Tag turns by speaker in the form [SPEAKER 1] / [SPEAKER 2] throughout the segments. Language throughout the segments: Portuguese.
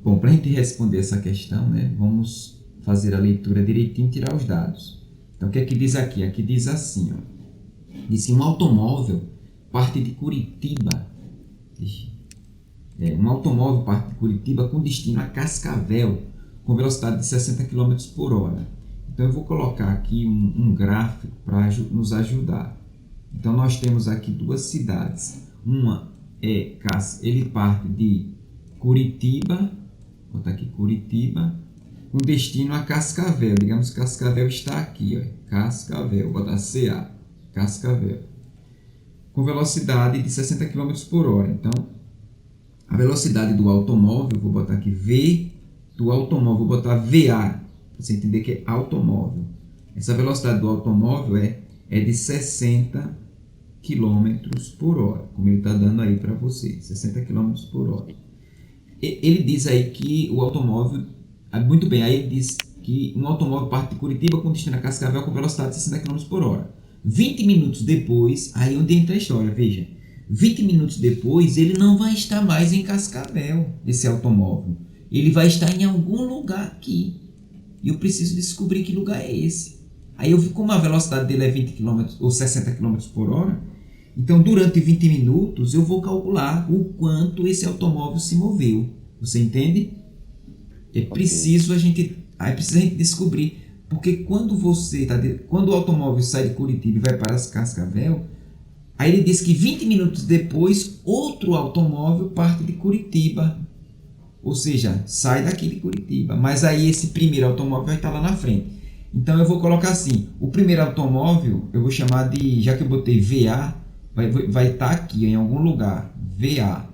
[SPEAKER 1] Bom, para a gente responder essa questão, né, vamos fazer a leitura direitinho e tirar os dados. Então, o que é que diz aqui? Aqui diz assim, ó. Diz que um automóvel parte de Curitiba. Um automóvel parte de Curitiba com destino a Cascavel, com velocidade de 60 km por hora. Então, eu vou colocar aqui um gráfico para nos ajudar. Então, nós temos aqui duas cidades. Uma ele parte de Curitiba, vou botar aqui Curitiba, com destino a Cascavel. Digamos que Cascavel está aqui, ó, Cascavel, vou botar CA, Cascavel, com velocidade de 60 km por hora. Então, a velocidade do automóvel, vou botar aqui V, do automóvel, vou botar VA, para você entender que é automóvel. Essa velocidade do automóvel é de 60 km por hora, como ele está dando aí para você, 60 km por hora. Ele diz aí que o automóvel, muito bem, aí ele diz que um automóvel parte de Curitiba com destino a Cascavel com velocidade de 60 km por hora. 20 minutos depois, aí onde entra a história, veja, 20 minutos depois ele não vai estar mais em Cascavel, esse automóvel. Ele vai estar em algum lugar aqui. E eu preciso descobrir que lugar é esse. Aí eu vi como a velocidade dele é 20 km ou 60 km por hora. Então, durante 20 minutos, eu vou calcular o quanto esse automóvel se moveu. Você entende? É preciso a gente descobrir. Porque quando quando o automóvel sai de Curitiba e vai para Cascavel, aí ele diz que 20 minutos depois, outro automóvel parte de Curitiba. Ou seja, sai daqui de Curitiba. Mas aí esse primeiro automóvel vai estar lá na frente. Então eu vou colocar assim, o primeiro automóvel, eu vou chamar de, já que eu botei VA, vai estar aqui em algum lugar, VA.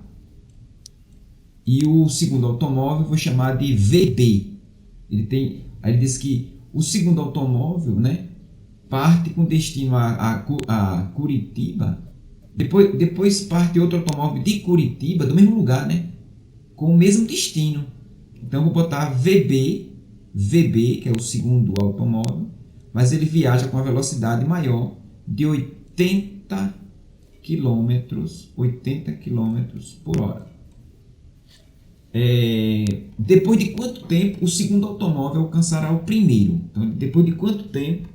[SPEAKER 1] E o segundo automóvel eu vou chamar de VB. Aí ele diz que o segundo automóvel, né, parte com destino a Curitiba. Depois parte outro automóvel de Curitiba, do mesmo lugar, né, com o mesmo destino. Então eu vou botar VB, que é o segundo automóvel, mas ele viaja com a velocidade maior de 80 km por hora. Depois de quanto tempo o segundo automóvel alcançará o primeiro? Então, depois de quanto tempo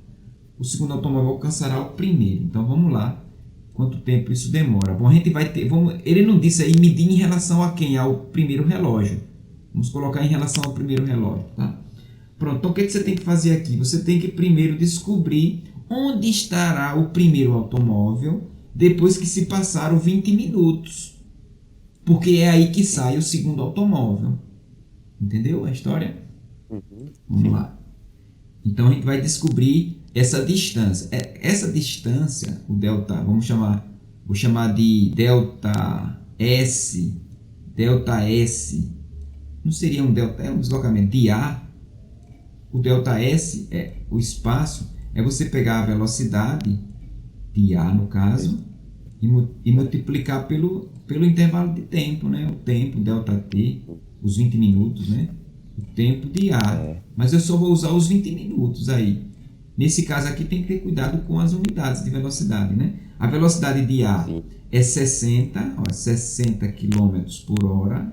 [SPEAKER 1] o segundo automóvel alcançará o primeiro? Então, vamos lá. Quanto tempo isso demora? Bom, a gente vai ter... ele não disse aí medir em relação a quem? Ao primeiro relógio. Vamos colocar em relação ao primeiro relógio, tá? Pronto, então o que você tem que fazer aqui? Você tem que primeiro descobrir onde estará o primeiro automóvel depois que se passaram 20 minutos. Porque é aí que sai o segundo automóvel. Entendeu a história? Vamos lá. Então a gente vai descobrir essa distância. Essa distância, o delta, vou chamar de delta S. Delta S. Não seria um delta, é um deslocamento de A. O delta S, o espaço, é você pegar a velocidade de A, no caso, e multiplicar pelo intervalo de tempo, né? O tempo, delta T, os 20 minutos, né? O tempo de A. Mas eu só vou usar os 20 minutos aí. Nesse caso aqui tem que ter cuidado com as unidades de velocidade, né? A velocidade de A é 60 km por hora,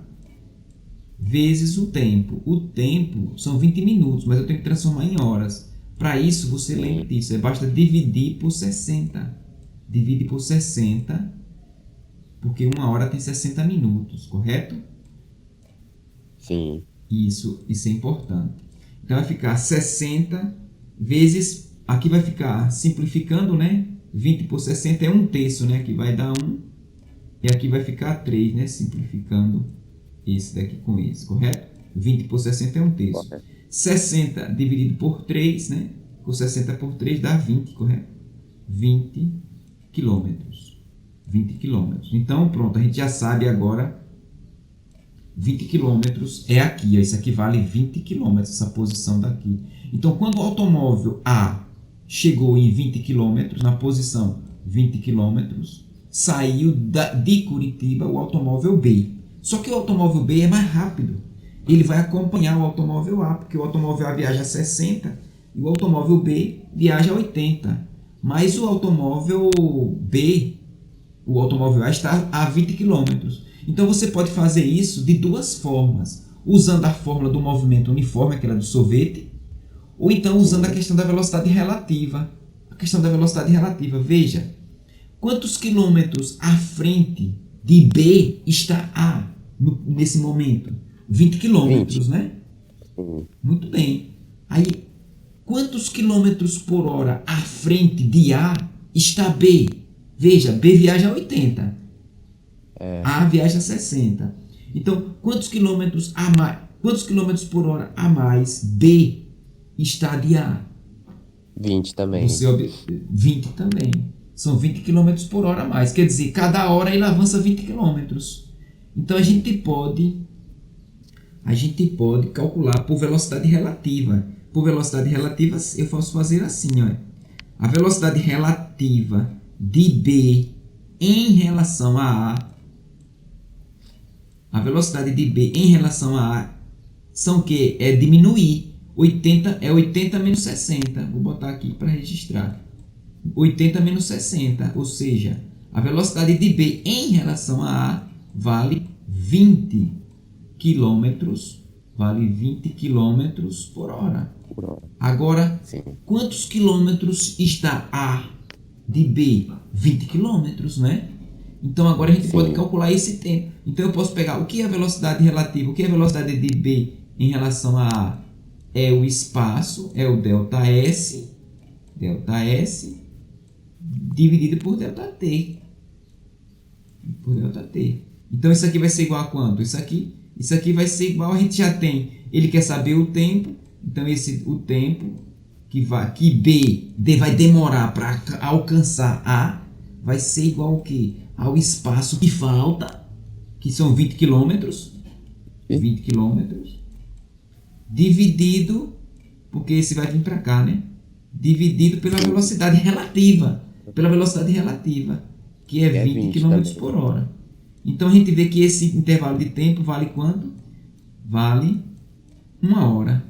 [SPEAKER 1] vezes o tempo. O tempo são 20 minutos, mas eu tenho que transformar em horas. Para isso, você lembra disso. Basta dividir por 60. Divide por 60, porque uma hora tem 60 minutos, correto?
[SPEAKER 2] Sim.
[SPEAKER 1] Isso é importante. Então, vai ficar 60 vezes... Aqui vai ficar, simplificando, né? 20 por 60 é 1/3, né? Aqui vai dar 1. E aqui vai ficar 3, né? Simplificando esse daqui com esse, correto? 20 por 60 é 1/3.
[SPEAKER 2] Correto.
[SPEAKER 1] 60 dividido por 3, né? Por 60 por 3 dá 20, correto? 20 quilômetros. 20 quilômetros. Então, pronto, a gente já sabe agora 20 quilômetros é aqui. Isso aqui vale 20 quilômetros, essa posição daqui. Então, quando o automóvel A chegou em 20 quilômetros, na posição 20 quilômetros, saiu de Curitiba o automóvel B. Só que o automóvel B é mais rápido. Ele vai acompanhar o automóvel A, porque o automóvel A viaja a 60 e o automóvel B viaja a 80. Mas o automóvel B, o automóvel A está a 20 km. Então você pode fazer isso de duas formas. usando a fórmula do movimento uniforme, aquela do sorvete, ou então usando a questão da velocidade relativa. A questão da velocidade relativa, veja, quantos quilômetros à frente de B está A nesse momento? 20 quilômetros, né? Muito bem. Aí, quantos quilômetros por hora à frente de A está B? Veja, B viaja a 80. A viaja a 60. Então, quantos quilômetros por hora a mais B está de A?
[SPEAKER 2] 20 também.
[SPEAKER 1] 20 também. São 20 quilômetros por hora a mais. Quer dizer, cada hora ele avança 20 quilômetros. Então, a gente pode calcular por velocidade relativa. Por velocidade relativa, eu posso fazer assim, ó. A velocidade relativa de B em relação a A. A velocidade de B em relação a A são o quê? É diminuir. 80 menos 60. Vou botar aqui para registrar. 80 menos 60. Ou seja, a velocidade de B em relação a A vale 20 quilômetros. Vale 20 quilômetros por hora. Agora, quantos quilômetros está A de B? 20 quilômetros, né? Então, agora a gente pode calcular esse tempo. Então, eu posso pegar o que é a velocidade relativa, o que é a velocidade de B em relação a A? É o espaço, é o ΔS, dividido por ΔT. Então, isso aqui vai ser igual a quanto? Isso aqui vai ser igual, a gente já tem. Ele quer saber o tempo, então o tempo que B vai demorar para alcançar A vai ser igual ao quê? Ao espaço que falta, que são 20 quilômetros. 20 quilômetros. Dividido, porque esse vai vir para cá, né? Dividido pela velocidade relativa. Que é 20 km por hora. Então a gente vê que esse intervalo de tempo vale quanto? Vale 1 hora.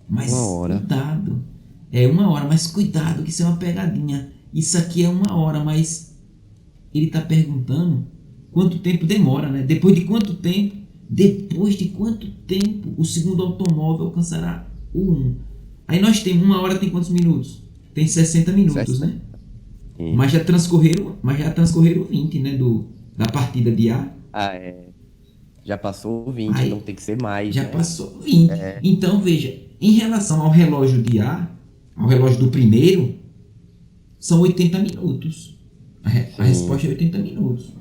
[SPEAKER 1] Mas cuidado. É 1 hora, mas cuidado, que isso é uma pegadinha. Isso aqui é 1 hora, mas ele está perguntando quanto tempo demora, né? Depois de quanto tempo o segundo automóvel alcançará o 1? Aí nós temos 1 hora, tem quantos minutos? Tem 60 minutos, né? Mas já transcorreram 20, né? Da partida de A.
[SPEAKER 2] Já passou 20, aí, então tem que ser mais.
[SPEAKER 1] Já passou 20. Então, veja, em relação ao relógio de A, ao relógio do primeiro, são 80 minutos. A resposta é 80 minutos.